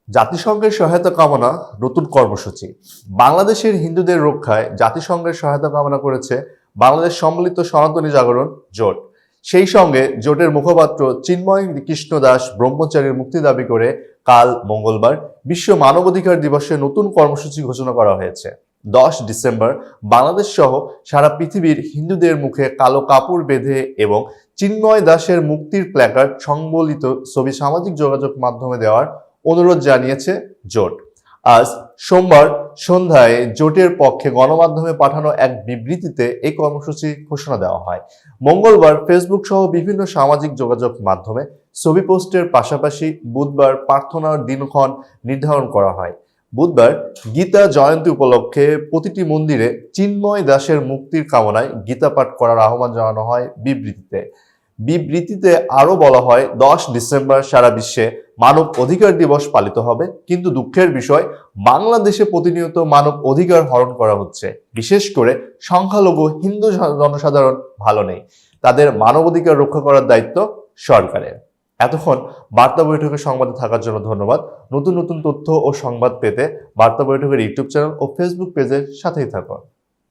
জাতিসংঘের সহায়তা কামনা নতুন কর্মসূচি। বাংলাদেশের হিন্দুদের রক্ষায় জাতিসংঘের সহায়তা কামনা করেছে বাংলাদেশ সম্মিলিত সনাতনী জাগরণ জোট। সেই সঙ্গে জোটের মুখপাত্র চিন্ময় কৃষ্ণ দাস ব্রহ্মচারীর মুক্তি দাবি করে কাল মঙ্গলবার বিশ্ব মানবাধিকার দিবসে নতুন কর্মসূচি ঘোষণা করা হয়েছে। 10 ডিসেম্বর বাংলাদেশ সহ সারা পৃথিবীর হিন্দুদের মুখে কালো কাপড় বেঁধে এবং চিন্ময় দাসের মুক্তির প্ল্যাকার্ড সংবলিত ছবি সামাজিক যোগাযোগ মাধ্যমে দেওয়ার অনুরোধ জানিয়েছে জোট। আজ সোমবার সন্ধ্যায় জোটের পক্ষে গণমাধ্যমে পাঠানো এক বিবৃতিতে এই কর্মসূচি ঘোষণা দেওয়া হয়। মঙ্গলবার ফেসবুক সহ বিভিন্ন সামাজিক যোগাযোগ মাধ্যমে ছবি পোস্টের পাশাপাশি বুধবার প্রার্থনার দিনক্ষণ নির্ধারণ করা হয়। বুধবার গীতা জয়ন্তী উপলক্ষে প্রতিটি মন্দিরে চিন্ময় দাসের মুক্তির কামনায় গীতা পাঠ করার আহ্বান জানানো হয় বিবৃতিতে আরো বলা হয় 10 ডিসেম্বর সারা বিশ্বে মানব অধিকার দিবস পালিত হবে, কিন্তু দুঃখের বিষয় বাংলাদেশে প্রতিনিয়ত মানব অধিকার হরণ করা হচ্ছে। বিশেষ করে সংখ্যালঘু হিন্দু জনসাধারণ ভালো নেই, তাদের মানবাধিকার রক্ষা করার দায়িত্ব সরকারের। এতক্ষণ বার্তা বৈঠকের সংবাদে থাকার জন্য ধন্যবাদ। নতুন নতুন তথ্য ও সংবাদ পেতে বার্তা বৈঠকের ইউটিউব চ্যানেল ও ফেসবুক পেজের সাথেই থাকুন।